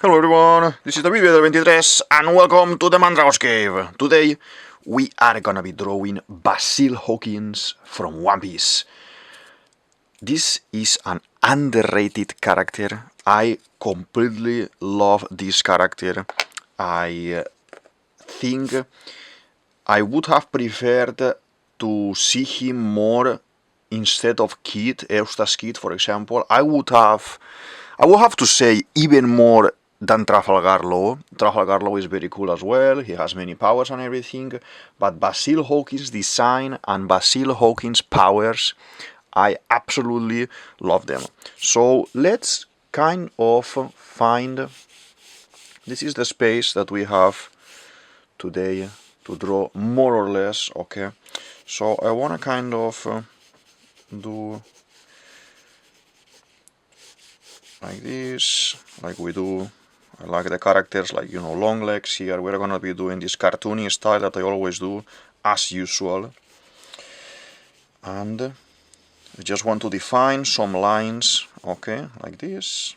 Hello everyone, this is DavidViadel23 and welcome to the Mandrago's Cave. Today we are gonna be drawing Basil Hawkins from One Piece. This is an underrated character. I completely love this character. I think I would have preferred to see him more instead of Kid, Eustace Kid, for example. I would have to say even more than Trafalgar Law. Trafalgar Law is very cool as well. He has many powers and everything. But Basil Hawkins' design and Basil Hawkins' powers, I absolutely love them. So let's kind of find... This is the space that we have today to draw more or less, okay? So I want to kind of do like this, like we do. I like the characters, like, you know, long legs here. We're gonna be doing this cartoony style that I always do, as usual. And I just want to define some lines, okay, like this.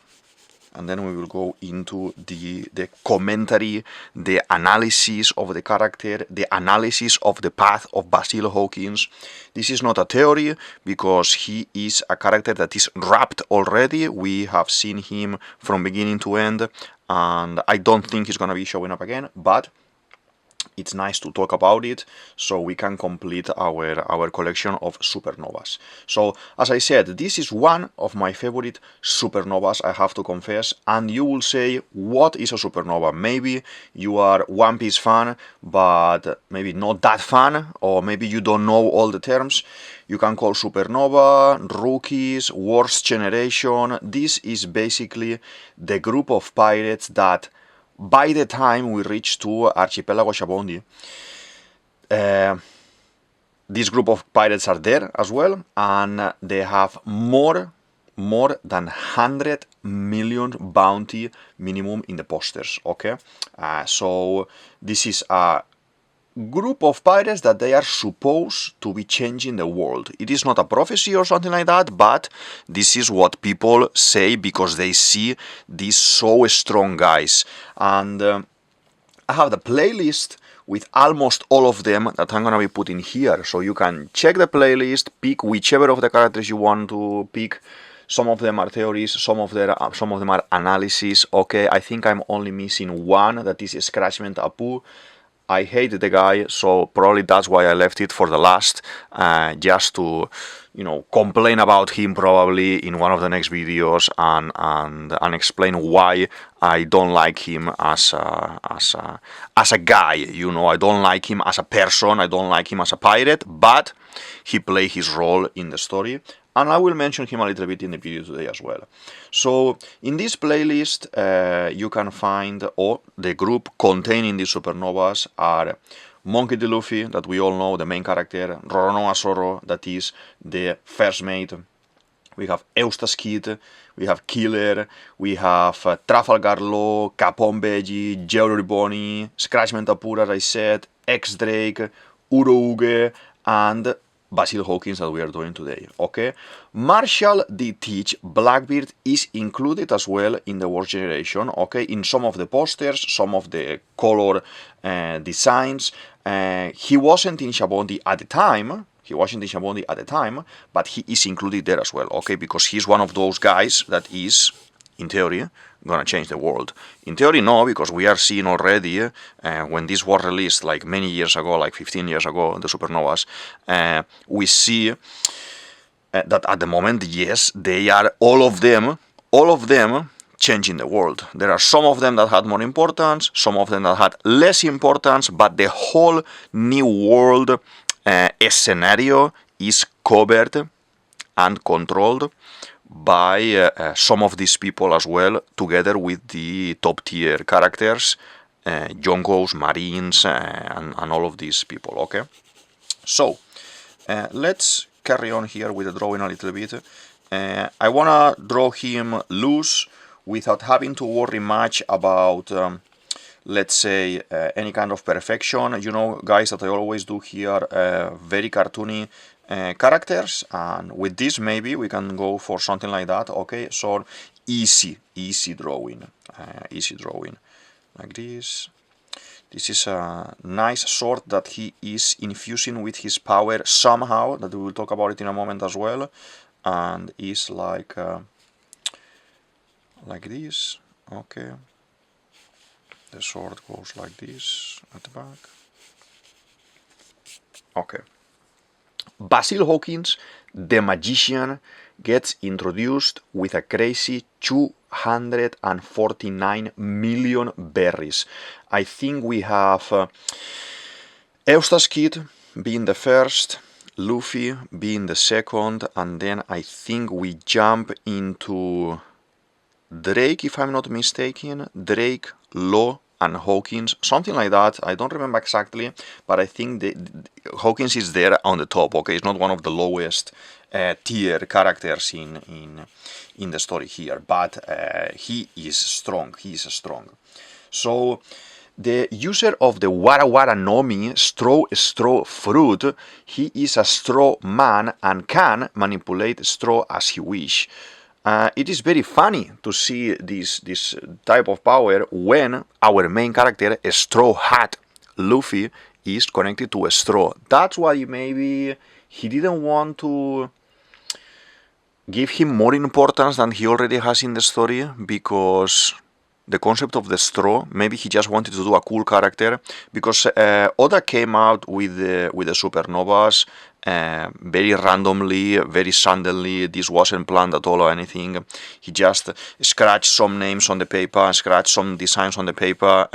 And then we will go into the commentary, the analysis of the character, the analysis of the path of Basil Hawkins. This is not a theory, because he is a character that is wrapped already. We have seen him from beginning to end, and I don't think he's gonna be showing up again, but it's nice to talk about it so we can complete our collection of supernovas. So, as I said, this is one of my favorite supernovas, I have to confess, and you will say, what is a supernova? Maybe you are One Piece fan, but maybe not that fan, or maybe you don't know all the terms. You can call supernova, rookies, worst generation. This is basically the group of pirates that by the time we reach to Archipelago Shabondi, this group of pirates are there as well, and they have more than 100 million bounty minimum in the posters, okay? So this is a group of pirates that they are supposed to be changing the world. It is not a prophecy or something like that, but this is what people say because they see these so strong guys. And I have the playlist with almost all of them that I'm gonna be putting here, so you can check the playlist, pick whichever of the characters you want to pick. Some of them are theories, some of them are analysis. Okay, I think I'm only missing one, that is Scratchment Apu. I hate the guy, so probably that's why I left it for the last, just to, you know, complain about him probably in one of the next videos and explain why I don't like him as a guy. You know, I don't like him as a person, I don't like him as a pirate, but he played his role in the story. And I will mention him a little bit in the video today as well. So, in this playlist, you can find, or the group containing these supernovas are Monkey D. Luffy, that we all know, the main character, Roronoa Zoro, that is the first mate. We have Eustace Kid, we have Killer, we have Trafalgar Law, Capone Veggie, Jerry Bonnie, Scratchment Apura, as I said, X-Drake, Urouge, and Basil Hawkins that we are doing today, okay? Marshall D. Teach, Blackbeard, is included as well in the worst generation, okay? In some of the posters, some of the color designs. He wasn't in Shabondi at the time, but he is included there as well, okay? Because he's one of those guys that is, in theory, gonna change the world. In theory, no, because we are seeing already, when this was released like many years ago, like 15 years ago, the supernovas, we see that at the moment, yes, they are all of them changing the world. There are some of them that had more importance, some of them that had less importance, but the whole new world scenario is covered and controlled by some of these people as well, together with the top tier characters, Yonkos, Marines, and all of these people, okay? So, let's carry on here with the drawing a little bit. I wanna draw him loose without having to worry much about, let's say, any kind of perfection. You know, guys, that I always do here, very cartoony characters, and with this maybe we can go for something like that, okay? So easy drawing, like this. This is a nice sword that he is infusing with his power somehow, that we will talk about it in a moment as well, and is like this. Okay, the sword goes like this at the back. Okay, Basil Hawkins, the magician, gets introduced with a crazy 249 million berries. I think we have Eustace Kid being the first, Luffy being the second, and then I think we jump into Drake, if I'm not mistaken. Drake, Law, and Hawkins, something like that. I don't remember exactly, but I think Hawkins is there on the top. Okay, it's not one of the lowest tier characters in the story here, but he is strong. He is strong. So the user of the Wara Wara Nomi straw fruit, he is a straw man and can manipulate straw as he wish. It is very funny to see this type of power when our main character, a Straw Hat Luffy, is connected to a straw. That's why maybe he didn't want to give him more importance than he already has in the story, because the concept of the straw, maybe he just wanted to do a cool character, because Oda came out with the supernovas very randomly, very suddenly. This wasn't planned at all or anything. He just scratched some names on the paper, scratched some designs on the paper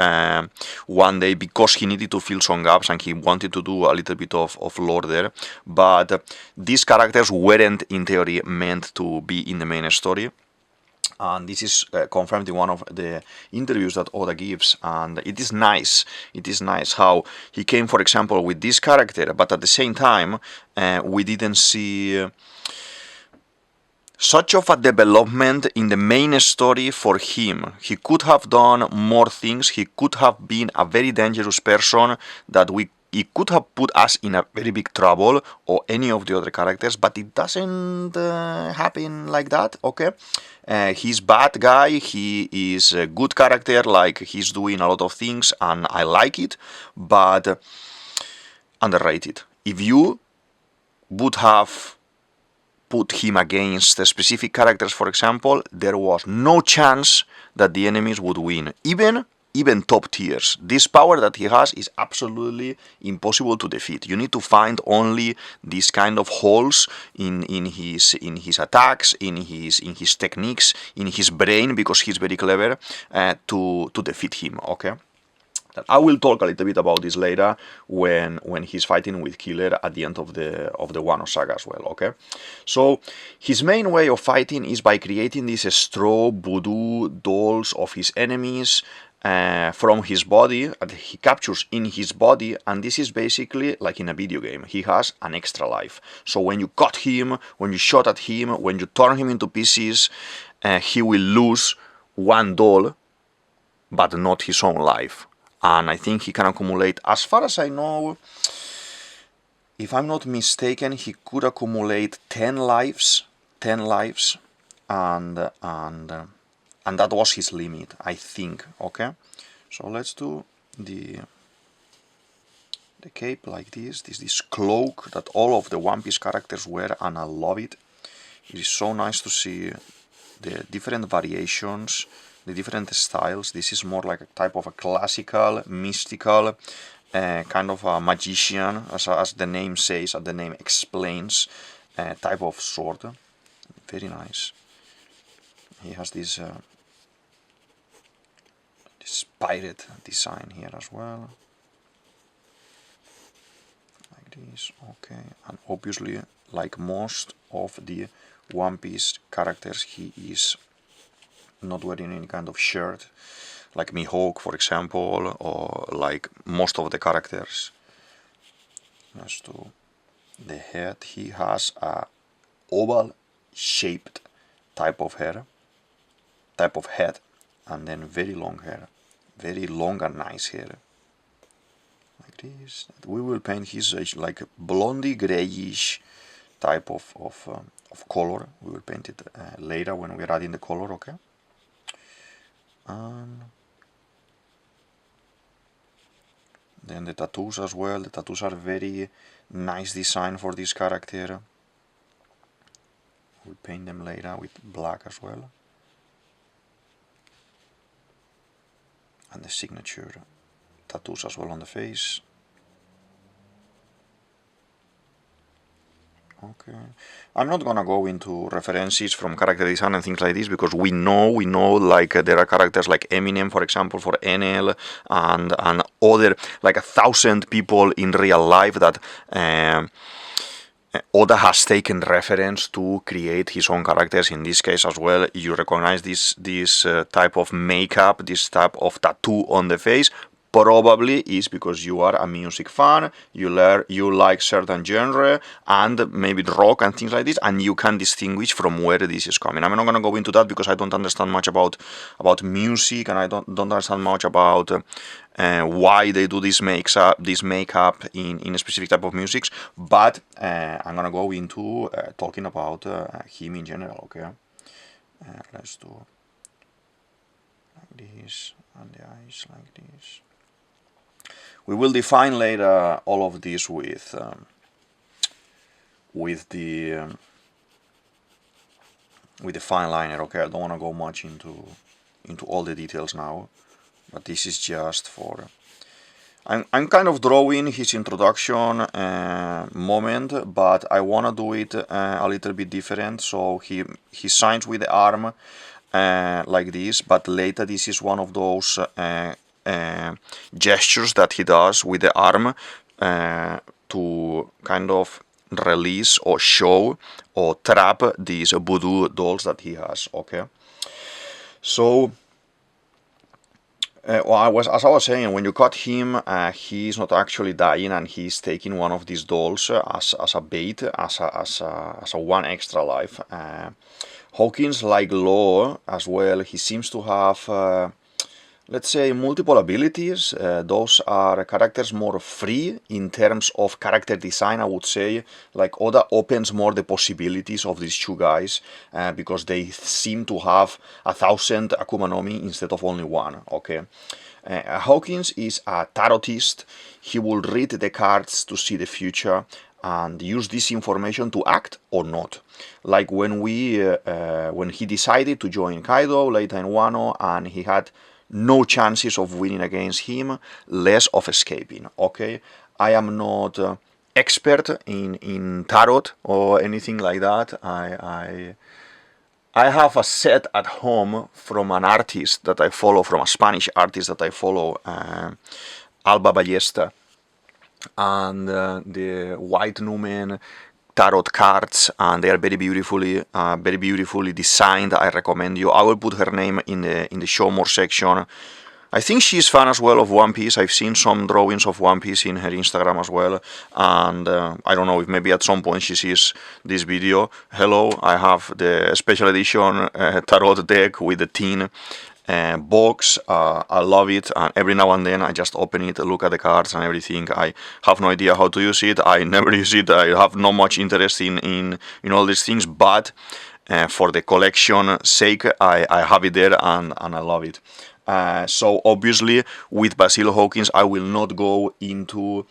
one day because he needed to fill some gaps and he wanted to do a little bit of lore there. But these characters weren't in theory meant to be in the main story. And this is confirmed in one of the interviews that Oda gives, and it is nice. It is nice how he came, for example, with this character, but at the same time, we didn't see such of a development in the main story for him. He could have done more things. He could have been a very dangerous person that it could have put us in a very big trouble, or any of the other characters, but it doesn't happen like that, okay? He's bad guy, he is a good character, like he's doing a lot of things, and I like it, but underrated. If you would have put him against the specific characters, for example, there was no chance that the enemies would win, even top tiers. This power that he has is absolutely impossible to defeat. You need to find only these kind of holes in his attacks, in his techniques, in his brain, because he's very clever, to defeat him. Okay. I will talk a little bit about this later when he's fighting with Killer at the end of the Wano saga as well, okay? So his main way of fighting is by creating these straw voodoo dolls of his enemies from his body that he captures in his body, and this is basically like in a video game. He has an extra life. So when you cut him, when you shot at him, when you turn him into pieces, he will lose one doll, but not his own life. And I think he can accumulate, as far as I know, if I'm not mistaken, he could accumulate 10 lives, and that was his limit, I think, okay? So let's do the cape like this cloak that all of the One Piece characters wear, and I love it. It is so nice to see the different variations, the different styles. This is more like a type of a classical, mystical, kind of a magician, as the name says, as the name explains, type of sword. Very nice. He has this pirate design here as well. Like this, okay. And obviously, like most of the One Piece characters, he is not wearing any kind of shirt, like Mihawk, for example, or like most of the characters. As to the head, he has a oval-shaped type of head, and then very long hair, very long and nice hair, like this. We will paint his like blondie grayish type of color. We will paint it later when we're adding the color, okay? And then the tattoos as well. The tattoos are very nice design for this character. We'll paint them later with black as well. And the signature tattoos as well on the face. Okay, I'm not gonna go into references from character design and things like this, because we know like there are characters like Eminem, for example, for NL, and other like 1,000 people in real life that Oda has taken reference to create his own characters. In this case as well, you recognize this type of makeup, this type of tattoo on the face. Probably is because you are a music fan, you like certain genre and maybe rock and things like this, and you can distinguish from where this is coming. I'm not going to go into that because I don't understand much about music, and I don't understand much about why they do this makeup in a specific type of music. But I'm going to go into talking about him in general. Okay, let's do like this and the eyes like this. We will define later all of this with the fine liner. Okay, I don't want to go much into all the details now, but this is just for. I'm kind of drawing his introduction moment, but I want to do it a little bit different. So he signs with the arm like this, but later this is one of those gestures that he does with the arm to kind of release or show or trap these voodoo dolls that he has. Okay, so as I was saying, when you cut him, he's not actually dying, and he's taking one of these dolls as a bait, as a one extra life. Hawkins, like Law as well, he seems to have let's say multiple abilities. Those are characters more free in terms of character design, I would say. Like Oda opens more the possibilities of these two guys because they seem to have 1,000 Akuma no Mi instead of only one. Okay, Hawkins is a tarotist. He will read the cards to see the future and use this information to act or not. Like when he decided to join Kaido later in Wano, and he had no chances of winning against him, less of escaping. Okay, I am not expert in tarot or anything like that. I have a set at home from an artist that I follow, from a Spanish artist that I follow, Alba Ballesta, and the White Numen tarot cards, and they are very beautifully designed. I recommend you. I will put her name in the show more section. I think she's fan as well of One Piece. I've seen some drawings of One Piece in her Instagram as well, and I don't know if maybe at some point she sees this video. Hello, I have the special edition tarot deck with the tin box. I love it, and every now and then I just open it, look at the cards and everything. I have no idea how to use it. I never use it. I have not much interest in all these things, but for the collection sake, I have it there, and I love it. So obviously with Basil Hawkins I will not go into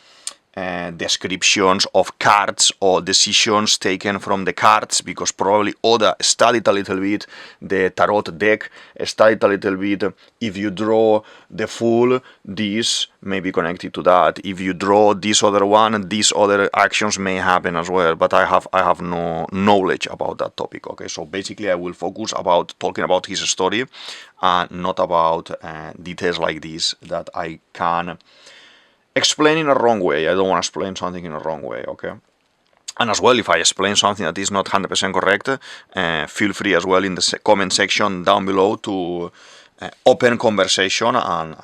descriptions of cards or decisions taken from the cards, because probably Oda studied a little bit the tarot deck, studied a little bit. If you draw the fool, this may be connected to that. If you draw this other one, these other actions may happen as well, but I have no knowledge about that topic. Okay, so basically I will focus about talking about his story and not about details like this that I can explain in a wrong way. I don't want to explain something in a wrong way, okay? And as well, if I explain something that is not 100% correct, feel free as well in the comment section down below to open conversation, and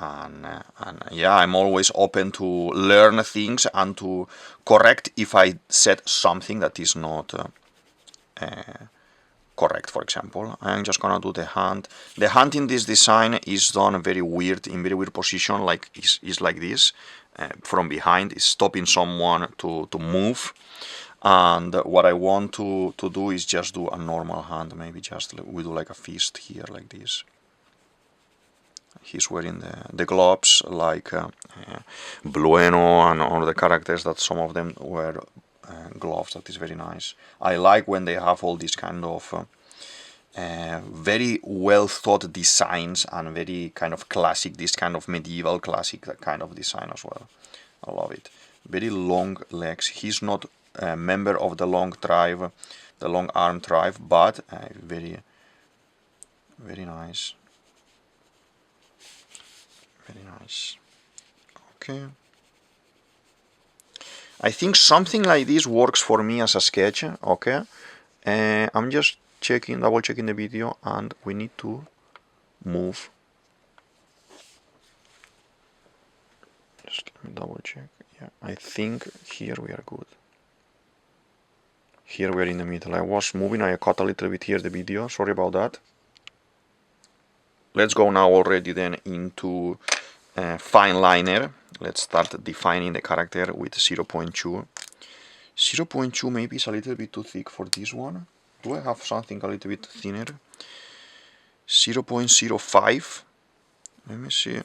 yeah, I'm always open to learn things and to correct if I said something that is not correct. For example, I'm just gonna do the hand. The hand in this design is done very weird, in very weird position, like is like this. From behind, is stopping someone to move, And what I want to do is just do a normal hand. Maybe just we do like a fist here, like this. He's wearing the gloves, like Blueno and all the characters, that some of them wear gloves. That is very nice. I like when they have all these kind of very well thought designs and very kind of classic, this kind of medieval classic kind of design as well. I love it. Very long legs. He's not a member of the long tribe, the long arm tribe, but very nice. Very nice. Okay. I think something like this works for me as a sketch. Okay. I'm just double checking the video, and we need to move. Just let me double check. Yeah, I think here we are good. Here we are in the middle. I was moving, I cut a little bit here the video. Sorry about that. Let's go now already then into fine liner. Let's start defining the character with 0.2. 0.2 maybe is a little bit too thick for this one. Do I have something a little bit thinner? 0.05. Let me see.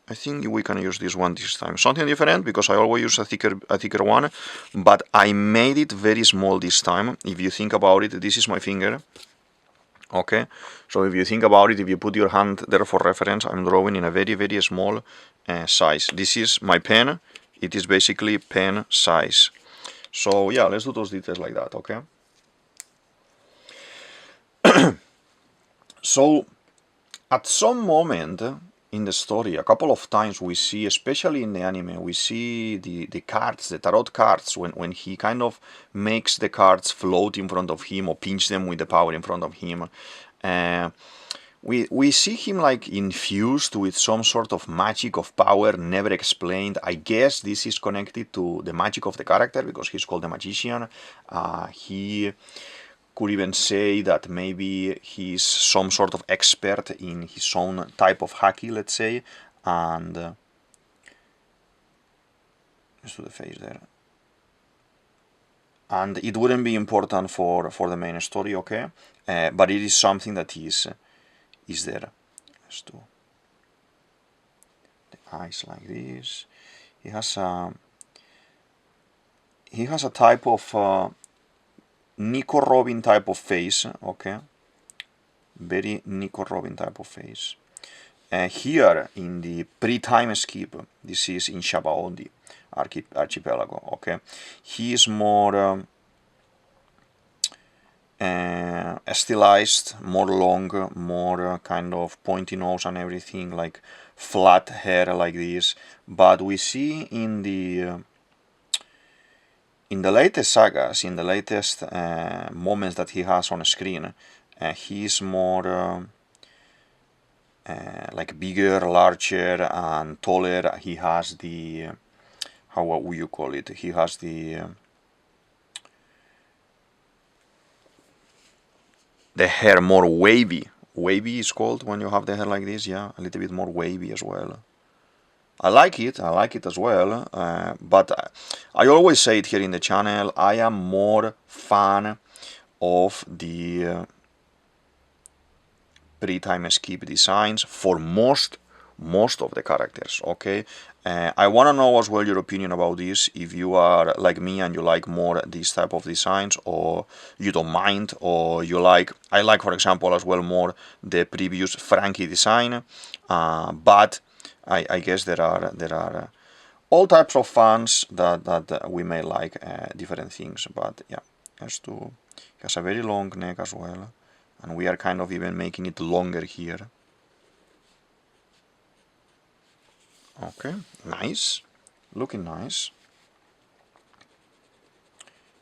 I think we can use this one this time. Something different, because I always use a thicker one, but I made it very small this time. If you think about it, this is my finger. Okay, so if you think about it, if you put your hand there for reference, I'm drawing in a very small size. This is my pen. It is basically pen size. So yeah, let's do those details like that, okay? So at some moment in the story, a couple of times we see, especially in the anime, we see the cards, the tarot cards, when he kind of makes the cards float in front of him or pinch them with the power in front of him. We see him like infused with some sort of magic of power, never explained. I guess this is connected to the magic of the character, because he's called the magician. He could even say that maybe he's some sort of expert in his own type of haki, let's say, and let's do the face there. And it wouldn't be important for the main story, okay? But it is something that is there. Let's do the eyes like this. He has a type of Nico Robin type of face, okay? Very Nico Robin type of face. Here in the pre-time skip, this is in Shabaondi archipelago, okay? He is more stylized, more long, more kind of pointy nose and everything, like flat hair like this. But we see in the latest sagas, in the latest moments that he has on screen, he's more like bigger, larger, and taller. He has the, how would you call it? He has the hair more wavy. Wavy is called when you have the hair like this, yeah, a little bit more wavy as well. I like it as well, but I always say it here in the channel, I am more fan of the pre-time skip designs for most of the characters, okay? I want to know as well your opinion about this, if you are like me and you like more these type of designs, or you don't mind, or you like, I like, for example, as well more the previous Frankie design, but I guess there are all types of fans that we may like different things, but yeah, it has a very long neck as well, and we are kind of even making it longer here. Okay, nice, looking nice.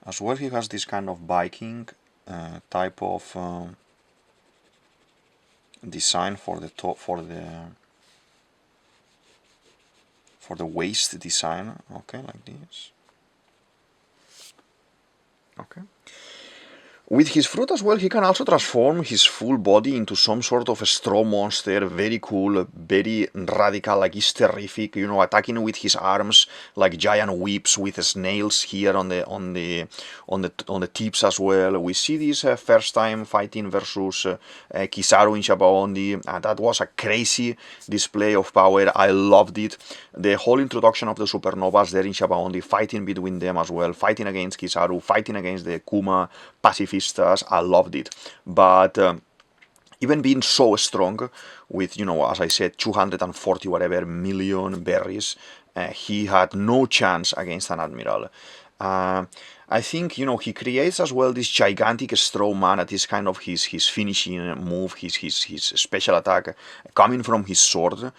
As well, he has this kind of Viking type of design for the top, for the waist design, okay, like this. Okay. With his fruit as well, he can also transform his full body into some sort of a straw monster, very cool, very radical, like he's terrific, you know, attacking with his arms like giant whips with snails here on the tips as well. We see this first time fighting versus Kizaru in Shabaondi. That was a crazy display of power. I loved it. The whole introduction of the supernovas there in Shabaondi, fighting between them as well, fighting against Kizaru, fighting against the Akuma pacifistas. I loved it. But even being so strong with, you know, as I said, 240 whatever million berries, he had no chance against an admiral. I think, you know, he creates as well this gigantic straw man that is kind of his finishing move, his special attack coming from his sword.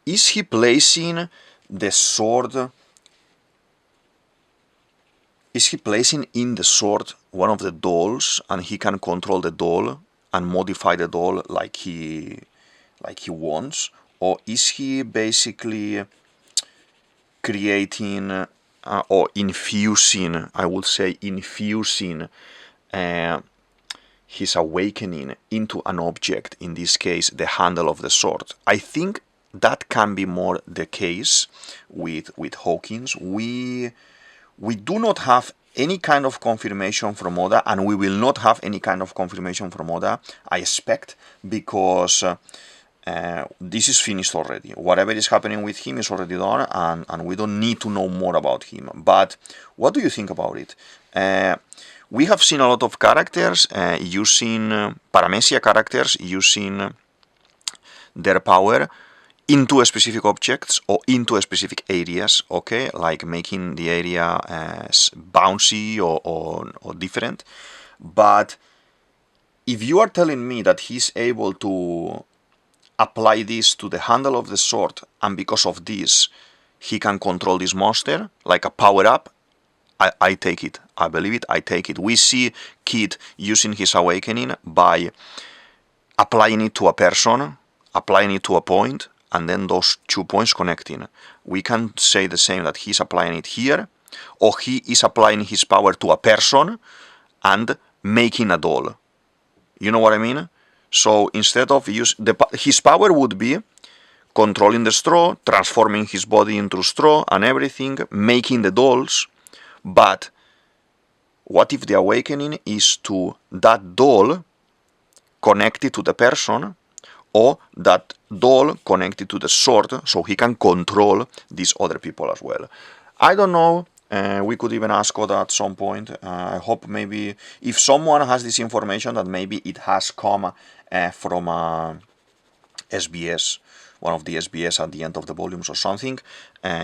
Is he placing the sword? Is he placing in the sword one of the dolls, and he can control the doll and modify the doll like he wants? Or is he basically creating or infusing, I would say infusing his awakening into an object, in this case the handle of the sword? I think that can be more the case with Hawkins. We do not have any kind of confirmation from Oda, and we will not have any kind of confirmation from Oda, I expect, because this is finished already. Whatever is happening with him is already done, and we don't need to know more about him. But what do you think about it? We have seen a lot of characters using paramecia characters using their power into specific objects or into specific areas, okay, like making the area bouncy or different. But if you are telling me that he's able to apply this to the handle of the sword, and because of this he can control this monster like a power-up, I take it. I believe it. I take it. We see Kid using his awakening by applying it to a person, applying it to a point, and then those 2 points connecting. We can say the same, that he's applying it here, or he is applying his power to a person and making a doll. You know what I mean? So instead of his power would be controlling the straw, transforming his body into straw and everything, making the dolls. But what if the awakening is to that doll connected to the person, or that doll connected to the sword, so he can control these other people as well? I don't know. We could even ask Oda at some point. I hope maybe if someone has this information, that maybe it has come from SBS, one of the SBS at the end of the volumes or something.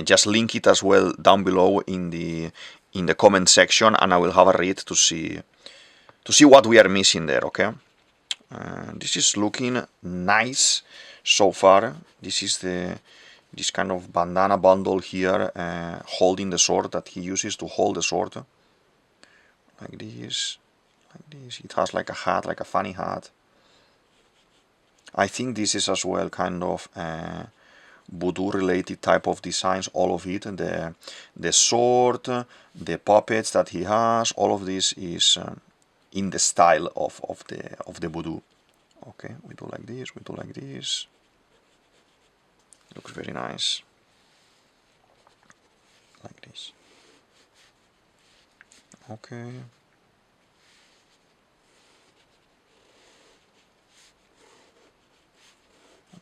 Just link it as well down below in the comment section, and I will have a read to see what we are missing there. Okay. This is looking nice so far. This is this kind of bandana bundle here, holding the sword, that he uses to hold the sword. Like this. It has like a hat, like a funny hat. I think this is as well kind of voodoo related type of designs, all of it. The sword, the puppets that he has, all of this is in the style of the voodoo. Okay, we do like this, we do like this. Looks very nice. Like this. Okay.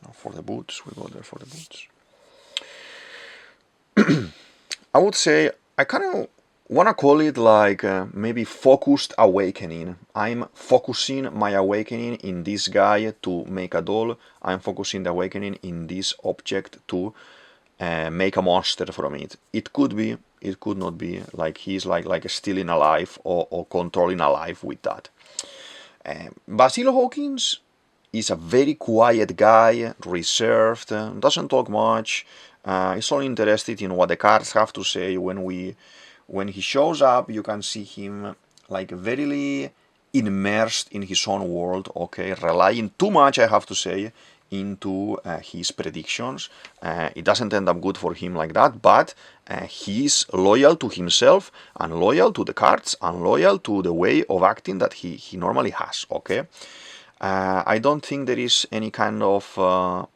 Now for the boots, we go there for the boots. I would say I kind of want to call it like maybe focused awakening. I'm focusing my awakening in this guy to make a doll. I'm focusing the awakening in this object to make a monster from it. It could be, it could not be. Like he's like stealing a life or controlling a life with that. Basil Hawkins is a very quiet guy, reserved, doesn't talk much. He's only interested in what the cards have to say. When he shows up, you can see him like very immersed in his own world, okay, relying too much, I have to say, into his predictions. It doesn't end up good for him like that, but he's loyal to himself and loyal to the cards and loyal to the way of acting that he normally has, okay? I don't think there is any kind of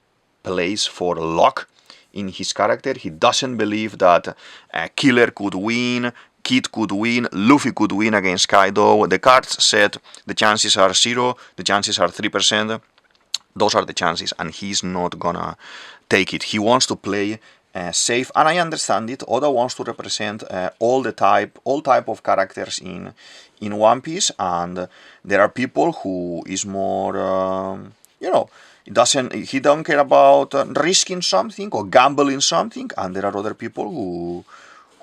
place for luck in his character. He doesn't believe that Killer could win, Kid could win, Luffy could win against Kaido. The cards said the chances are 0, the chances are 3%. Those are the chances, and he's not gonna take it. He wants to play safe, and I understand it. Oda wants to represent all type of characters in One Piece, and there are people who is more, he don't care about risking something or gambling something, and there are other people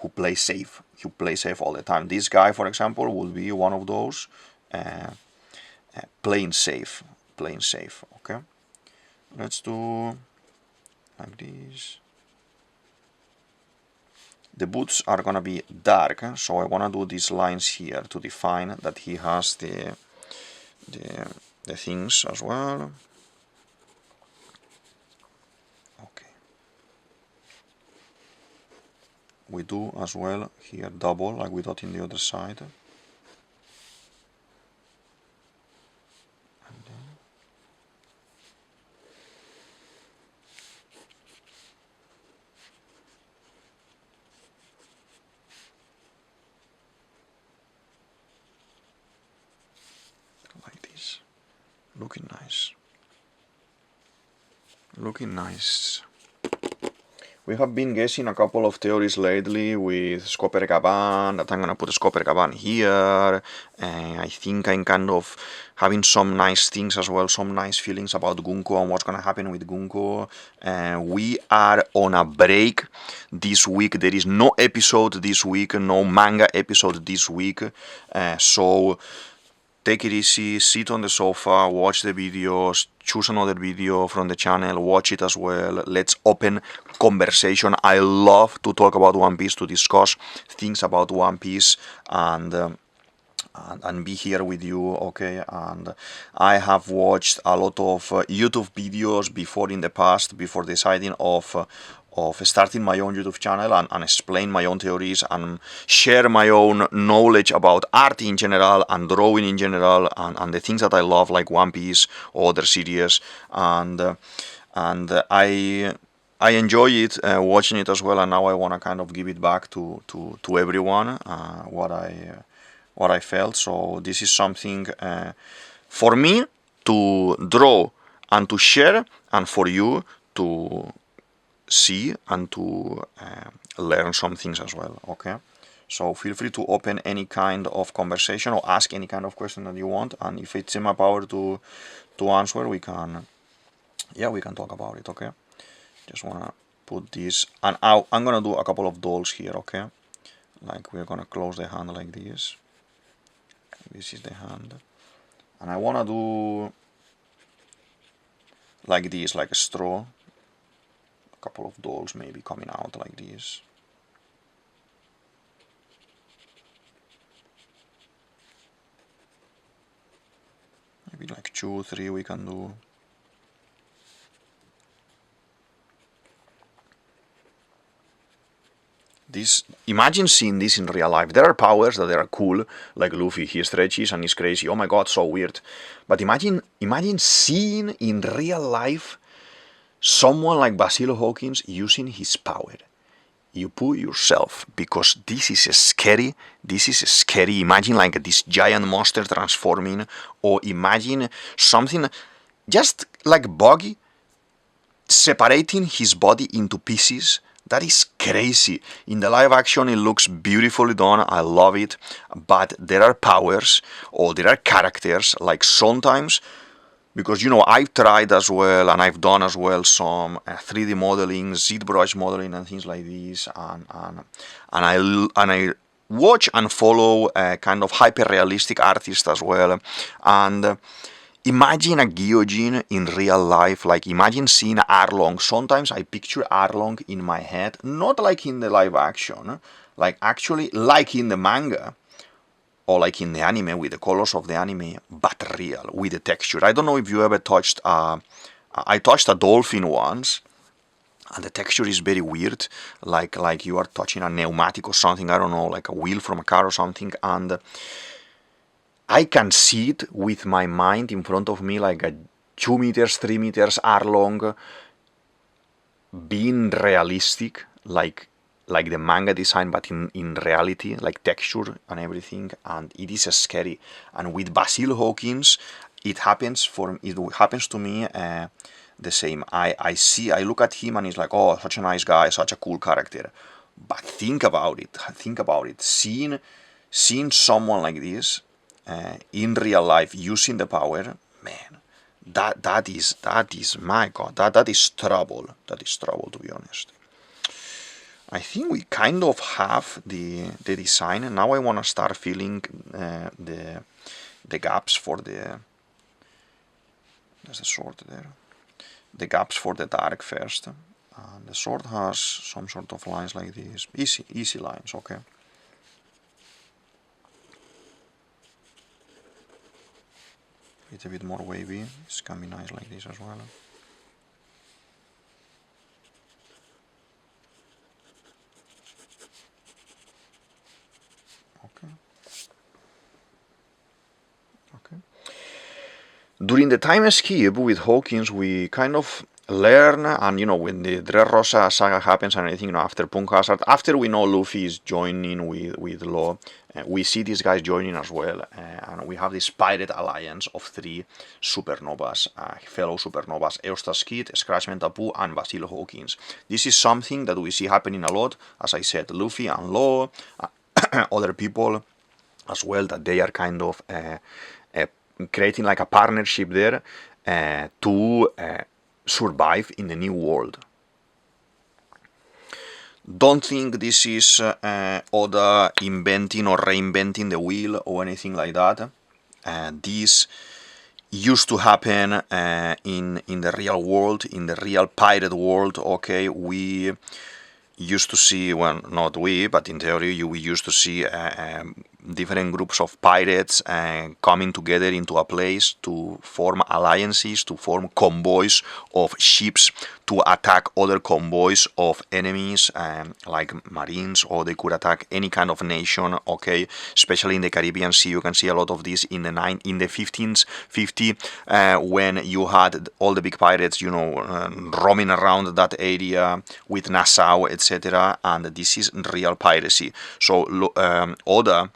who play safe. Who play safe all the time. This guy, for example, will be one of those playing safe. Okay, let's do like this. The boots are gonna be dark, so I wanna do these lines here to define that he has the things as well. Okay, we do as well here double like we did in the other side. Looking nice. We have been guessing a couple of theories lately with Scopper Gaban, that I'm gonna put Scopper Gaban here. I think I'm kind of having some nice things as well, some nice feelings about Gunko and what's gonna happen with Gunko. We are on a break this week. There is no episode this week, no manga episode this week. So take it easy, sit on the sofa, watch the videos, choose another video from the channel, watch it as well. Let's open conversation. I love to talk about One Piece, to discuss things about One Piece, and be here with you, okay? And I have watched a lot of YouTube videos before in the past, before deciding of starting my own YouTube channel and explain my own theories and share my own knowledge about art in general and drawing in general and the things that I love, like One Piece or other series, and I enjoy it, watching it as well, and now I want to kind of give it back to everyone what I felt. So this is something for me to draw and to share, and for you to see and to learn some things as well, okay? So feel free to open any kind of conversation or ask any kind of question that you want, and if it's in my power to answer, we can talk about it, okay? Just wanna put this, and I'm gonna do a couple of dolls here, okay? Like we're gonna close the hand like this. This is the hand, and I wanna do like this, like a straw. Couple of dolls maybe coming out like this. Maybe like 2, 3 we can do. This, imagine seeing this in real life. There are powers that are cool, like Luffy, he stretches and he's crazy. Oh my god, so weird. But imagine seeing in real life someone like Basil Hawkins using his power. You put yourself, because this is scary. Imagine like this giant monster transforming, or imagine something just like Buggy separating his body into pieces. That is crazy. In the live action, it looks beautifully done. I love it. But there are powers, or there are characters, like sometimes, because I've tried as well, and I've done as well some 3D modeling, ZBrush modeling, and things like this, and I watch and follow kind of hyper-realistic artists as well, and imagine a Gyojin in real life. Like imagine seeing Arlong. Sometimes I picture Arlong in my head, not like in the live action, like actually like in the manga, or like in the anime, with the colors of the anime, but real, with the texture. I don't know if you ever touched a I touched a dolphin once, and the texture is very weird, like you are touching a pneumatic or something, I don't know, like a wheel from a car or something, and I can see it with my mind in front of me, like a 2 meters, 3 meters are long, being realistic, like the manga design, but in reality, like texture and everything, and it is scary. And with Basil Hawkins, it happens to me the same. I look at him and it's like, oh, such a nice guy, such a cool character. But think about it. Seeing someone like this in real life using the power, man, that is my God, that is trouble. That is trouble, to be honest. I think we kind of have the design, and now I want to start filling the gaps for the. There's a sword there. The gaps for the dark first. The sword has some sort of lines like this, easy lines, okay. It's a bit more wavy. It's can be nice like this as well. Okay. During the time skip with Hawkins, we kind of learn, and when the Dressrosa saga happens and everything, after Punk Hazard, after we know Luffy is joining with Law, we see these guys joining as well, and we have this pirate alliance of 3 supernovas, fellow supernovas: Eustace Kid, Scratchman Tapu, and Basil Hawkins. This is something that we see happening a lot, as I said, Luffy and Law, other people as well, that they are kind of creating like a partnership there to survive in the new world. Don't think this is Oda inventing or reinventing the wheel or anything like that. This used to happen in the real world, in the real pirate world. Okay, we used to see, well, not we, but in theory, we used to see different groups of pirates coming together into a place to form alliances, to form convoys of ships to attack other convoys of enemies, like marines, or they could attack any kind of nation, okay? Especially in the Caribbean Sea, you can see a lot of this in the 1550, when you had all the big pirates, roaming around that area with Nassau, etc. And this is real piracy. So Oda,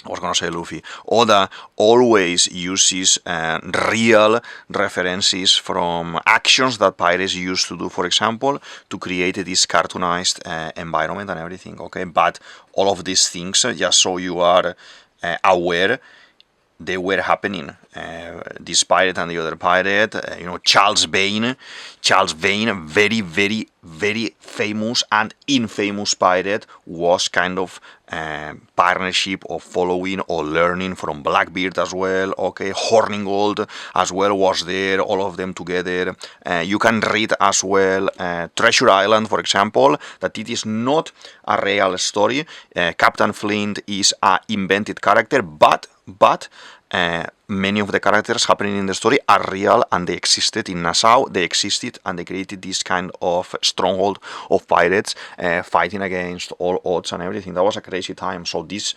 I was gonna say Luffy. Oda always uses real references from actions that pirates used to do, for example, to create this cartoonized environment and everything, okay? But all of these things, just so you are aware, they were happening. This pirate and the other pirate, Charles Vane, very, very, very famous and infamous pirate, was kind of partnership of following or learning from Blackbeard as well, okay? Hornigold as well was there, all of them together. You can read as well Treasure Island, for example, that it is not a real story. Captain Flint is an invented character, but many of the characters happening in the story are real, and they existed in Nassau. They existed, and they created this kind of stronghold of pirates, fighting against all odds and everything. That was a crazy time. So these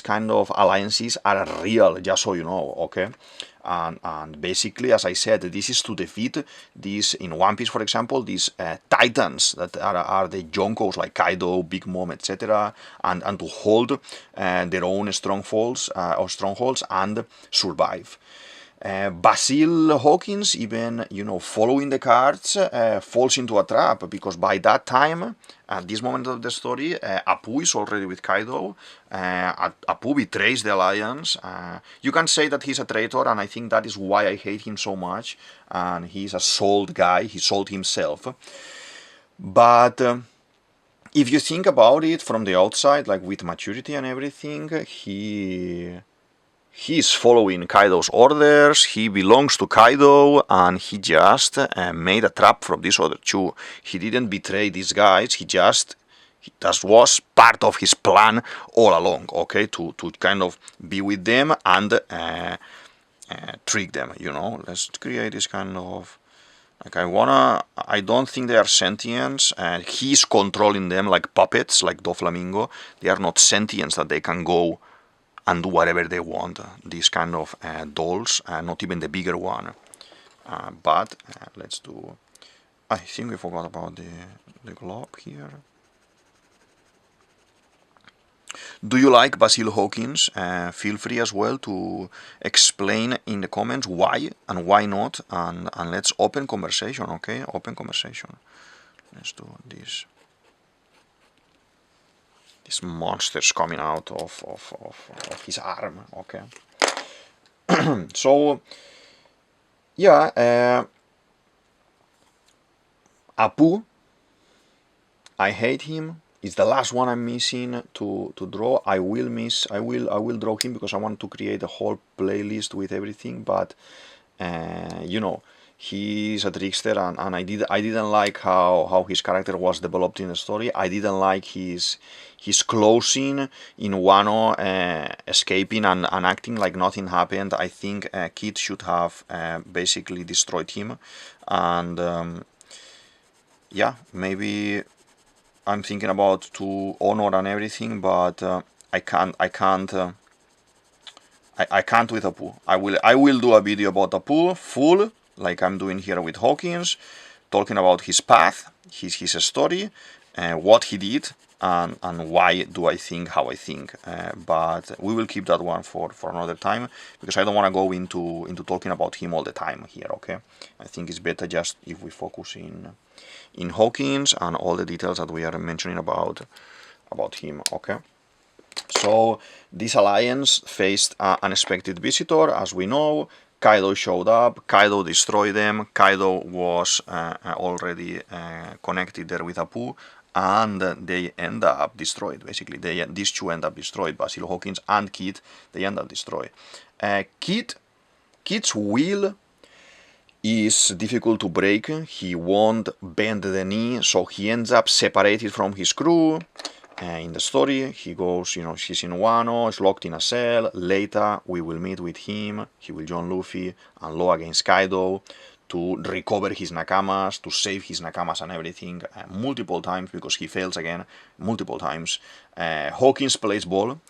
kind of alliances are real, just so you know, okay? And basically, as I said, this is to defeat these, in One Piece, for example, these titans that are the Yonkos like Kaido, Big Mom, etc., and to hold their own strongholds and survive. Basil Hawkins, even following the cards, falls into a trap, because by that time, at this moment of the story, Apu is already with Kaido. Apu betrays the alliance. You can say that he's a traitor, and I think that is why I hate him so much. And he's a sold guy. He sold himself. But if you think about it from the outside, like with maturity and everything, he's following Kaido's orders, he belongs to Kaido, and he just made a trap from these other two. He didn't betray these guys, that was part of his plan all along, okay, to kind of be with them and trick them, Let's create this kind of Like I don't think they are sentient, and he's controlling them like puppets, like Doflamingo. They are not sentient that they can go and do whatever they want. These kind of dolls, not even the bigger one. But let's do. I think we forgot about the globe here. Do you like Basil Hawkins? Feel free as well to explain in the comments why and why not, and let's open conversation, okay? Open conversation. Let's do this. This monster's coming out of his arm, okay? So, yeah, Apu, I hate him. It's the last one I'm missing to draw. I will draw him because I want to create a whole playlist with everything, but you know, he's a trickster, and I didn't like how his character was developed in the story. I didn't like his closing in Wano, escaping and acting like nothing happened. I think Kid should have basically destroyed him, and yeah, maybe I'm thinking about to honor and everything, but I can't with Apu. I will do a video about Apu full, like I'm doing here with Hawkins, talking about his path, his story, what he did, and why do I think how I think. But we will keep that one for another time, because I don't want to go into talking about him all the time here. Okay, I think it's better just if we focus in Hawkins and all the details that we are mentioning about him. Okay. So this alliance faced an unexpected visitor, as we know. Kaido showed up, Kaido destroyed them, Kaido was already connected there with Apu, and they end up destroyed, basically. These two end up destroyed, Basil Hawkins and Kid, they end up destroyed. Kid's will is difficult to break. He won't bend the knee, so he ends up separated from his crew. In the story, he goes, he's in Wano, is locked in a cell. Later, we will meet with him. He will join Luffy and Law against Kaido to recover his Nakamas, to save his Nakamas and everything multiple times, because he fails again multiple times. Hawkins plays ball,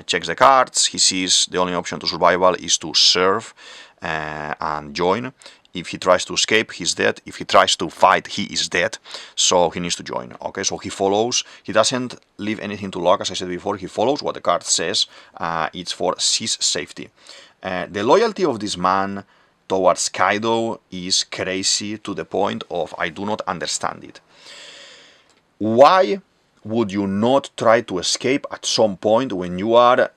checks the cards. He sees the only option to survival is to serve and join. If he tries to escape, he's dead. If he tries to fight, he is dead. So he needs to join. Okay, so he follows. He doesn't leave anything to luck, as I said before. He follows what the card says. It's for his safety. The loyalty of this man towards Kaido is crazy, to the point of I do not understand it. Why would you not try to escape at some point when you are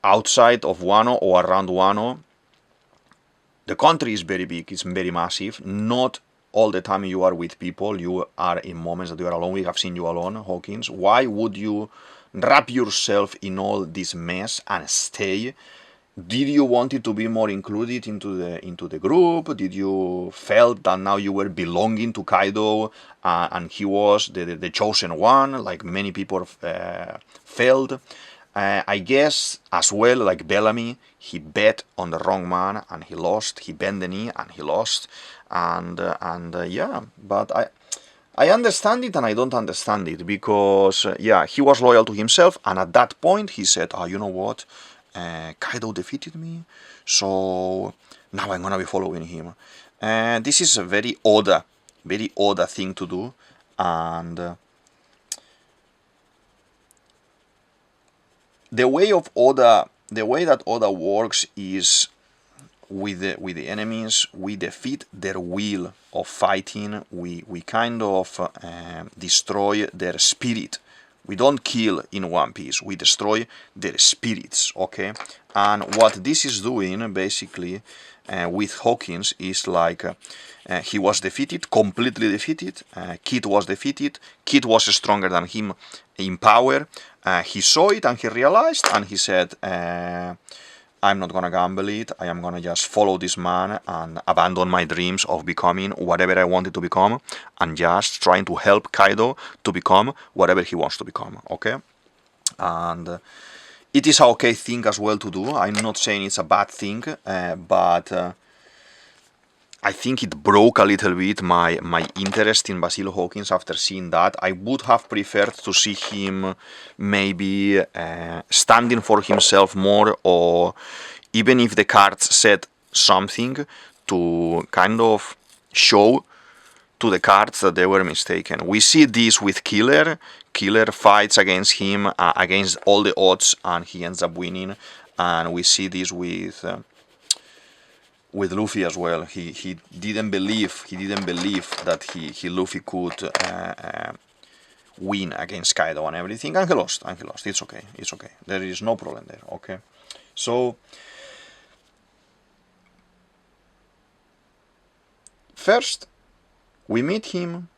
outside of Wano or around Wano? The country is very big, it's very massive. Not all the time you are with people, you are in moments that you are alone. We have seen you alone, Hawkins. Why would you wrap yourself in all this mess and stay? Did you want it to be more included into the group? Did you felt that now you were belonging to Kaido and he was the chosen one, like many people felt? I guess as well, like Bellamy, he bet on the wrong man and he lost. He bent the knee and he lost. And yeah, but I understand it and I don't understand it, because yeah, he was loyal to himself, and at that point he said, oh, you know what, Kaido defeated me, so now I'm gonna be following him. This is a very Oda thing to do, and the way that Oda works is with the enemies, we defeat their will of fighting. We kind of destroy their spirit. We don't kill in One Piece. We destroy their spirits. Okay, and what this is doing basically with Hawkins is like he was defeated, completely defeated. Kid was defeated. Kid was stronger than him in power. He saw it and he realized, and he said, I'm not gonna gamble it. I am gonna just follow this man and abandon my dreams of becoming whatever I wanted to become, and just trying to help Kaido to become whatever he wants to become. Okay, and it is a okay thing as well to do. I'm not saying it's a bad thing, but I think it broke a little bit my interest in Basil Hawkins after seeing that. I would have preferred to see him maybe standing for himself more, or even if the cards said something, to kind of show to the cards that they were mistaken. We see this with Killer. Killer fights against him, against all the odds, and he ends up winning. And we see this with Luffy as well. He didn't believe that Luffy could win against Kaido and everything, and he lost. It's okay. There is no problem there. Okay, so first we meet him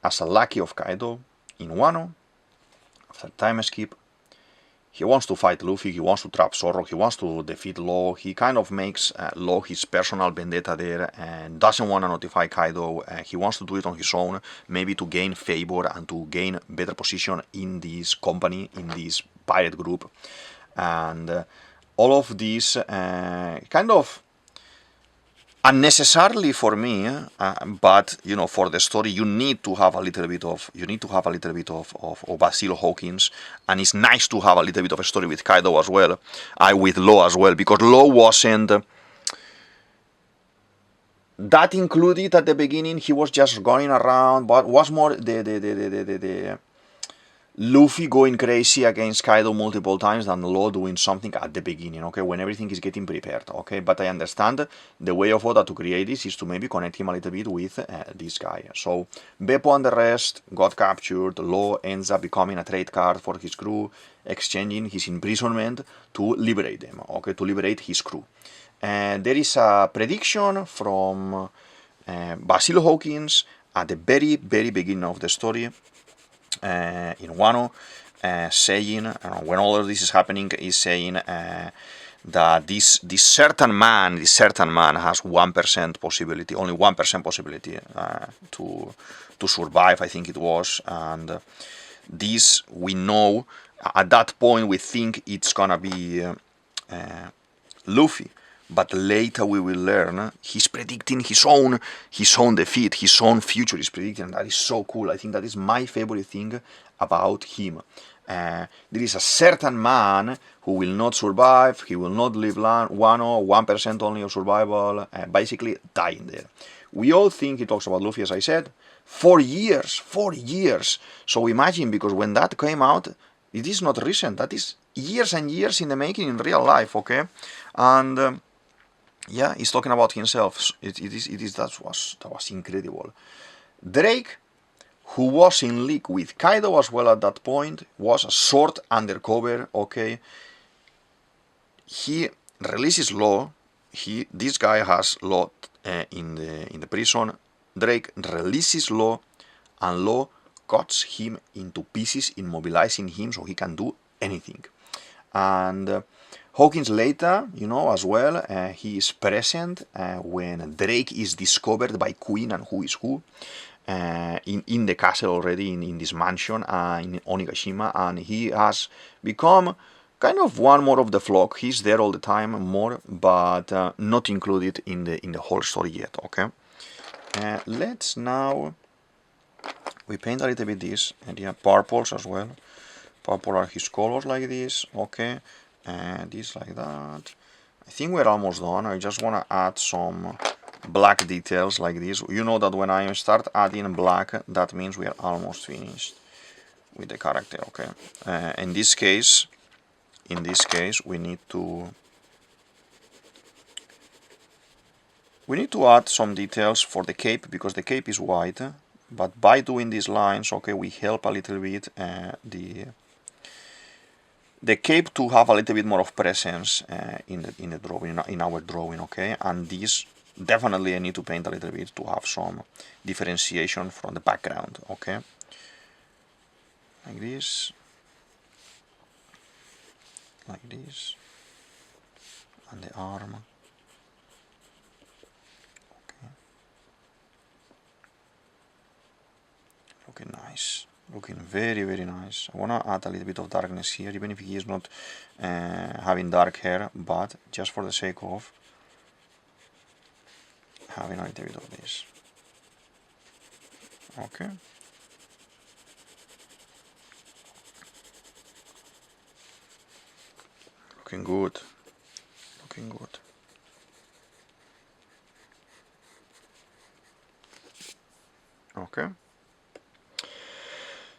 as a lackey of Kaido in Wano. After time skip, he wants to fight Luffy, he wants to trap Zoro, he wants to defeat Law. He kind of makes Law his personal vendetta there and doesn't want to notify Kaido. He wants to do it on his own, maybe to gain favor and to gain better position in this company, in this pirate group. And all of this kind of unnecessarily for me, but you know, for the story, you need to have a little bit of Basil Hawkins, and it's nice to have a little bit of a story with Kaido as well, with Law as well, because Law wasn't that included at the beginning. He was just going around, but was more the Luffy going crazy against Kaido multiple times than Law doing something at the beginning, okay, when everything is getting prepared, okay, but I understand the way of Oda to create this is to maybe connect him a little bit with this guy. So Beppo and the rest got captured. Law ends up becoming a trade card for his crew, exchanging his imprisonment to liberate them, okay, to liberate his crew. And there is a prediction from Basil Hawkins at the very beginning of the story, in Wano, saying, when all of this is happening, is saying that this certain man has 1% possibility, only 1% possibility to survive, I think it was, and this we know at that point we think it's gonna be Luffy. But later we will learn he's predicting his own defeat, his own future is predicting, and that is so cool. I think that is my favorite thing about him. There is a certain man who will not survive, he will not live long, 1% only of survival, basically dying there. We all think he talks about Luffy, as I said, 4 years. So imagine, because when that came out, it is not recent, that is years and years in the making in real life, okay? And yeah, he's talking about himself. That was incredible. Drake, who was in league with Kaido as well at that point, was a short undercover, okay? He releases Law. This guy has Law in the prison. Drake releases Law, and Law cuts him into pieces, immobilizing him so he can do anything. And Hawkins later, you know, as well, he is present when Drake is discovered by Queen and who is who in the castle already, in this mansion in Onigashima, and he has become kind of one more of the flock. He's there all the time, more, but not included in the whole story yet, okay? Let's now, we paint a little bit this, and yeah, purples as well. Purple are his colors like this, okay? And this like that. I think we're almost done. I just want to add some black details like this. You know that when I start adding black, that means we are almost finished with the character, okay? In this case, we need to add some details for the cape, because the cape is white, but by doing these lines, okay, we help a little bit the cape to have a little bit more of presence in the drawing, in our drawing, okay? And this definitely I need to paint a little bit to have some differentiation from the background, okay? Like this, and the arm. Okay. Looking nice. Looking very nice. I want to add a little bit of darkness here, even if he is not having dark hair, but just for the sake of having a little bit of this. Okay. Looking good. Looking good. Okay.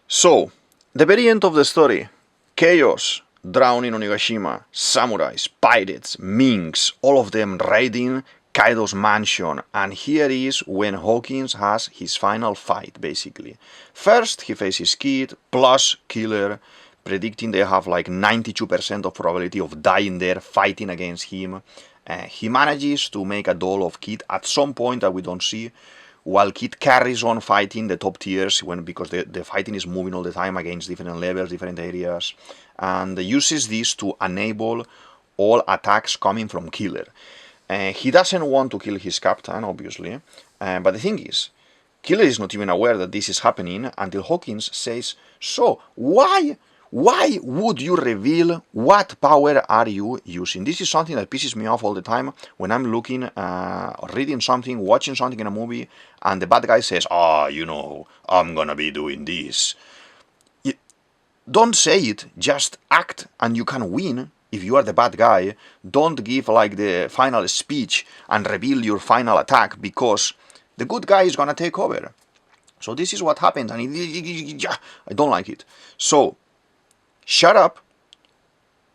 So, the very end of the story. Chaos, drowning Onigashima, samurais, pirates, minks, all of them raiding Kaido's mansion, and here is when Hawkins has his final fight, basically. First, he faces Kid, plus Killer, predicting they have like 92% of probability of dying there, fighting against him. He manages to make a doll of Kid at some point that we don't see, while Kid carries on fighting the top tiers because the fighting is moving all the time against different levels, different areas, and uses this to enable all attacks coming from Killer. He doesn't want to kill his captain, obviously, but the thing is, Killer is not even aware that this is happening until Hawkins says, so why would you reveal what power are you using? This is something that pisses me off all the time when I'm looking, reading something, watching something in a movie, and the bad guy says, I'm gonna be doing this. Don't say it, just act and you can win. If you are the bad guy, don't give like the final speech and reveal your final attack, because the good guy is gonna take over. So this is what happens, and I don't like it. So, shut up,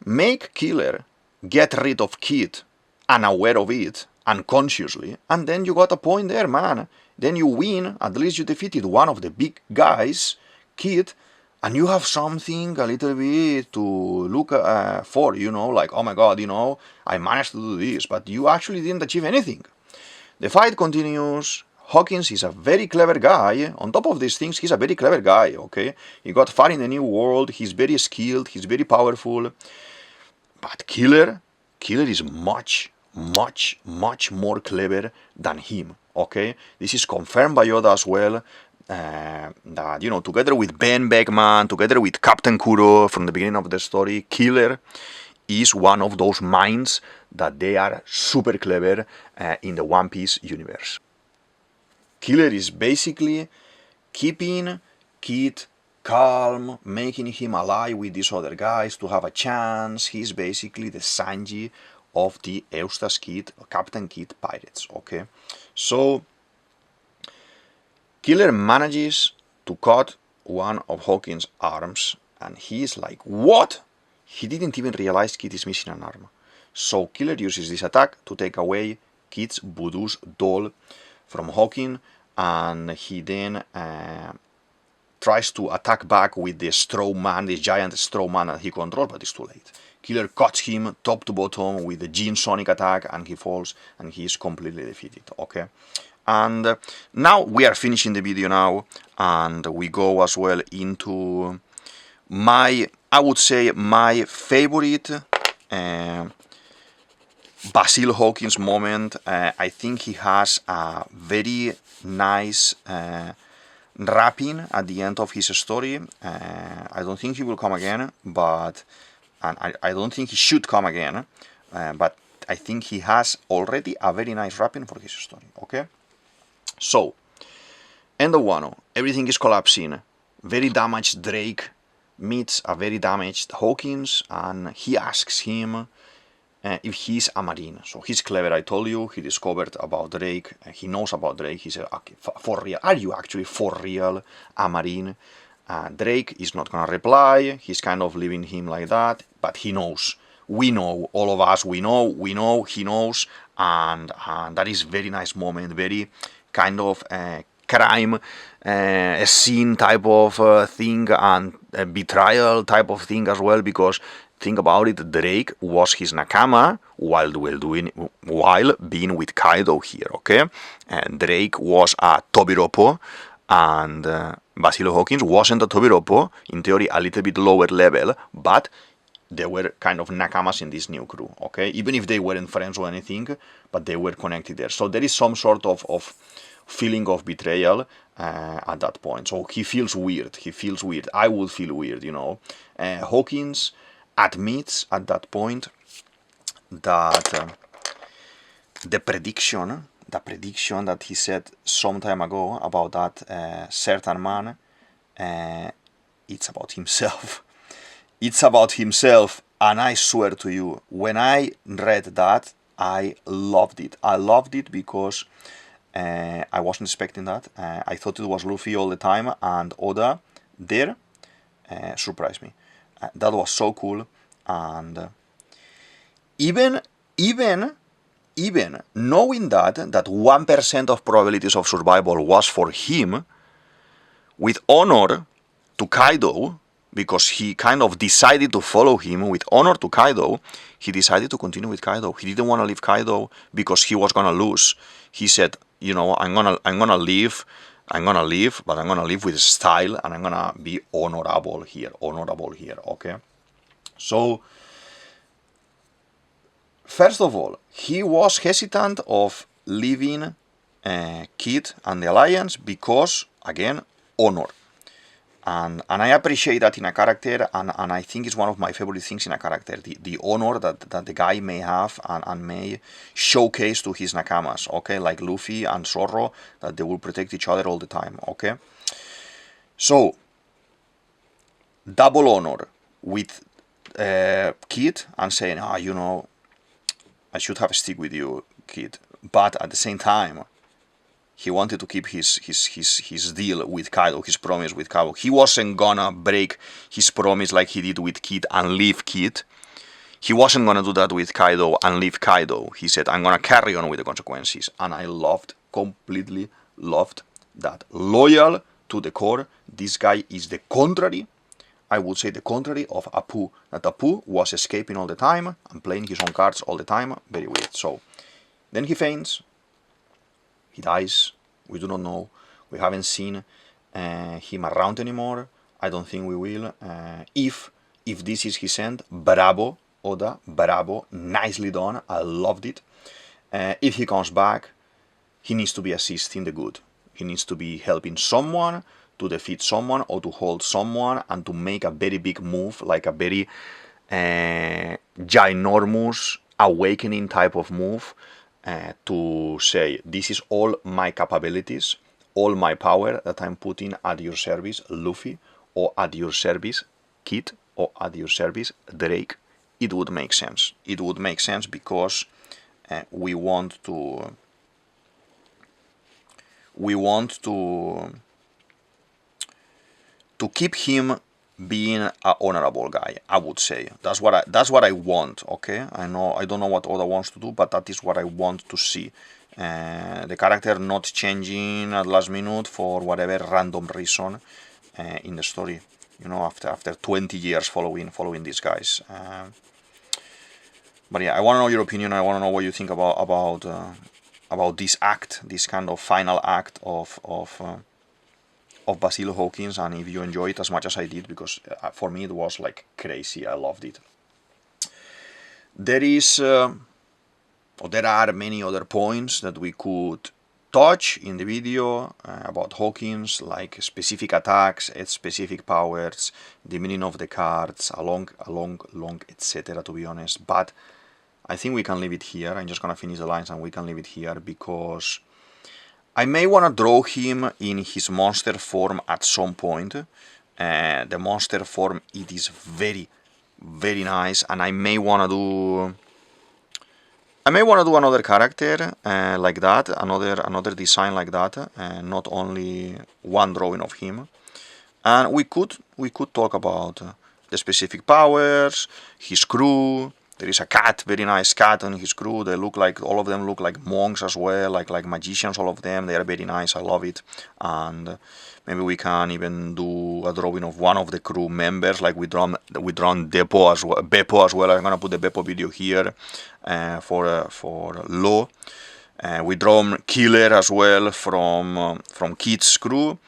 make Killer get rid of Kid, unaware of it, unconsciously, and then you got a point there, man. Then you win, at least you defeated one of the big guys, Kid, and you have something a little bit to look for, like, oh my god, I managed to do this, but you actually didn't achieve anything. The fight continues. Hawkins is a very clever guy. On top of these things, he's a very clever guy, okay? He got far in the new world, he's very skilled, he's very powerful. But Killer is much more clever than him, okay? This is confirmed by Oda as well. That, together with Ben Beckman, together with Captain Kuro from the beginning of the story, Killer is one of those minds that they are super clever in the One Piece universe. Killer is basically keeping Kid calm, making him ally with these other guys to have a chance. He's basically the Sanji of the Eustace Kid, Captain Kid pirates, okay? So, Killer manages to cut one of Hawkins' arms, and he's like, what? He didn't even realize Kid is missing an arm. So Killer uses this attack to take away Kid's voodoo's doll from Hawkins, and he then tries to attack back with the straw man, this giant straw man that he controls, but it's too late. Killer cuts him top to bottom with the Gene Sonic attack, and he falls, and he is completely defeated, okay? And now we are finishing the video now, and we go as well into I would say my favorite Basil Hawkins moment. I think he has a very nice wrapping at the end of his story. I don't think he will come again, and I don't think he should come again, but I think he has already a very nice wrapping for his story, okay? So, end of Wano, everything is collapsing. Very damaged Drake meets a very damaged Hawkins, and he asks him if he's a marine. So he's clever, I told you, he discovered about Drake, he knows about Drake, he said, okay, for real, are you actually for real a marine? Drake is not gonna reply, he's kind of leaving him like that, but he knows. We know, all of us, we know, he knows, and that is very nice moment, very kind of crime scene type of thing, and betrayal type of thing as well, because think about it, Drake was his nakama while being with Kaido here, okay? And Drake was a Tobiropo, and Basil Hawkins wasn't a Tobiropo, in theory a little bit lower level, but they were kind of nakamas in this new crew, okay? Even if they weren't friends or anything, but they were connected there. So there is some sort of feeling of betrayal at that point. So he feels weird. I would feel weird, Hawkins admits at that point that the prediction the prediction that he said some time ago about that certain man, it's about himself. It's about himself, and I swear to you, when I read that, I loved it. I loved it because I wasn't expecting that. I thought it was Luffy all the time, and Oda there surprised me. That was so cool, and even knowing that 1% of probabilities of survival was for him, with honor to Kaido, because he kind of decided to follow him, with honor to Kaido, he decided to continue with Kaido. He didn't want to leave Kaido because he was gonna lose. He said, you know, I'm gonna leave, but I'm gonna leave with style, and I'm gonna be honorable here, okay? So, first of all, he was hesitant of leaving Kid and the Alliance because, again, honor. And I appreciate that in a character, and I think it's one of my favorite things in a character, the honor that the guy may have and may showcase to his nakamas, okay? Like Luffy and Zorro, that they will protect each other all the time, okay? So, double honor with Kid and saying, you know, I should have stick with you, Kid. But at the same time, he wanted to keep his deal with Kaido, his promise with Kaido. He wasn't gonna break his promise like he did with Kid and leave Kid. He wasn't gonna do that with Kaido and leave Kaido. He said, I'm gonna carry on with the consequences. And I completely loved that. Loyal to the core. This guy is the contrary, I would say the contrary of Apu. That Apu was escaping all the time and playing his own cards all the time. Very weird. So, then he faints. He dies. We do not know. We haven't seen him around anymore. I don't think we will. If this is his end, bravo, Oda, bravo, nicely done. I loved it. If he comes back, he needs to be assisting the good. He needs to be helping someone to defeat someone or to hold someone and to make a very big move, like a very ginormous awakening type of move. To say, this is all my capabilities, all my power that I'm putting at your service, Luffy, or at your service, Kid, or at your service, Drake. It would make sense. It would make sense because we want to keep him being an honorable guy, I would say. That's what I want, okay? I don't know what Oda wants to do, but that is what I want to see. The character not changing at last minute for whatever random reason in the story. You know, after 20 years following these guys. But yeah, I want to know your opinion. I want to know what you think about this act, this kind of final act of Basil Hawkins, and if you enjoy it as much as I did, because for me it was like crazy. I loved it. There are many other points that we could touch in the video about Hawkins, like specific attacks, specific powers, the meaning of the cards, along, etc. To be honest, but I think we can leave it here. I'm just gonna finish the lines and we can leave it here because I may want to draw him in his monster form at some point. The monster form, it is very, very nice, and I may want to do another character like that, another design like that, not only one drawing of him. And we could talk about the specific powers, his crew. There is a cat, very nice cat on his crew. They look like, all of them look like monks as well, like magicians, all of them. They are very nice, I love it. And maybe we can even do a drawing of one of the crew members, like we drawn Beppo as well. I'm gonna put the Beppo video here for Law. We drawn Killer as well from Kid's crew.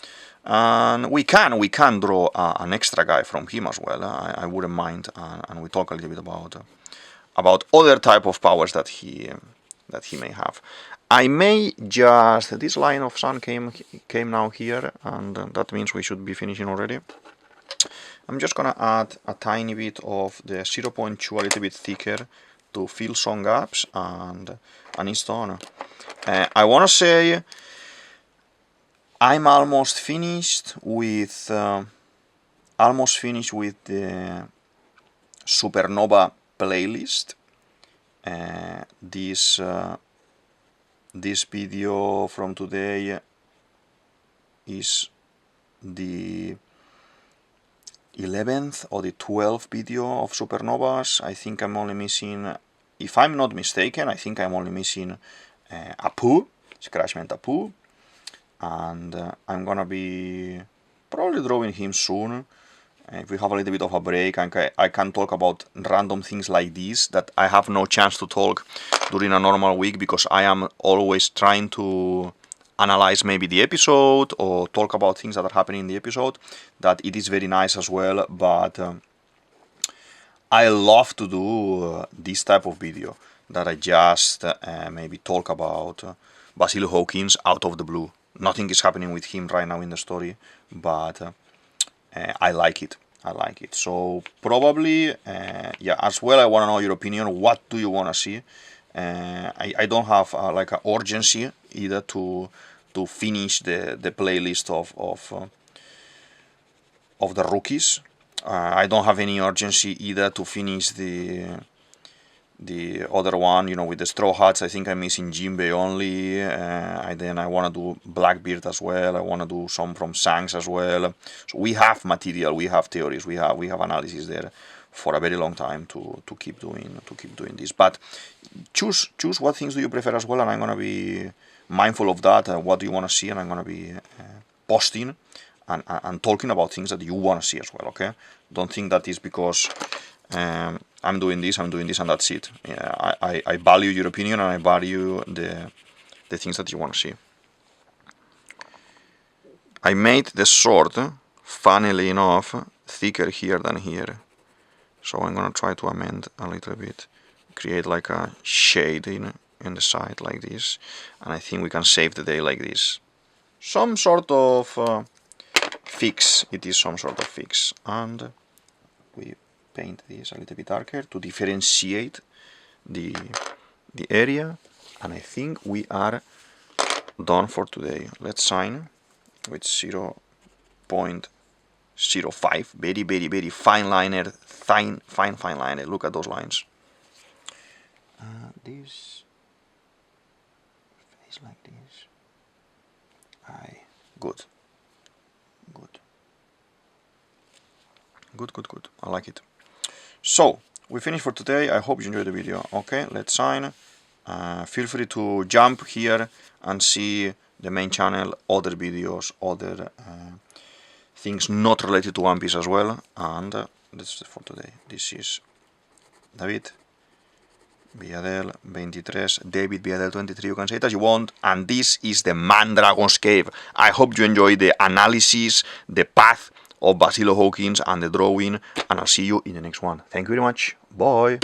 And we can draw an extra guy from him as well. I wouldn't mind, and we talk a little bit about other type of powers that he may have. I may just, this line of sun came now here, and that means we should be finishing already. I'm just gonna add a tiny bit of the 0.2 a little bit thicker to fill some gaps, and and it's done. I want to say I'm almost finished with the Supernova playlist. This video from today is the 11th or the 12th video of Supernovas. I think I'm only missing, if I'm not mistaken, I think I'm only missing Apu, Scratchman Apu, and I'm gonna be probably drawing him soon. If we have a little bit of a break, I can talk about random things like this that I have no chance to talk during a normal week, because I am always trying to analyze maybe the episode or talk about things that are happening in the episode. That it is very nice as well, but I love to do this type of video that I just maybe talk about Basil Hawkins out of the blue. Nothing is happening with him right now in the story, but I like it. So probably, yeah, as well, I want to know your opinion. What do you want to see? I don't have like an urgency either to finish the playlist of the rookies. I don't have any urgency either to finish the other one, with the Straw Hats. I think I'm missing Jinbei only. Then I want to do Blackbeard as well. I want to do some from Shanks as well. So we have material, we have theories, we have analysis there for a very long time to keep doing this. But choose what things do you prefer as well, and I'm gonna be mindful of that. What do you want to see, and I'm gonna be posting and talking about things that you want to see as well. Okay, don't think that is because I'm doing this, and that's it. Yeah, I value your opinion, and I value the things that you want to see. I made the sword, funnily enough, thicker here than here. So I'm gonna try to amend a little bit, create like a shade in the side like this, and I think we can save the day like this. Some sort of fix. It is some sort of fix, and we paint this a little bit darker to differentiate the area, and I think we are done for today. Let's sign with 0.05. Very, very, very fine liner, fine liner. Look at those lines. This face like this. Good. I like it. So we finished for today. I hope you enjoyed the video. Okay, let's sign. Feel free to jump here and see the main channel, other videos, other things not related to One Piece as well. And that's it for today. This is DavidViadel23, DavidViadel23, you can say it as you want, and this is the Mandragon's Cave. I hope you enjoyed the analysis, the path of Basil Hawkins and the drawing, and I'll see you in the next one. Thank you very much. Bye.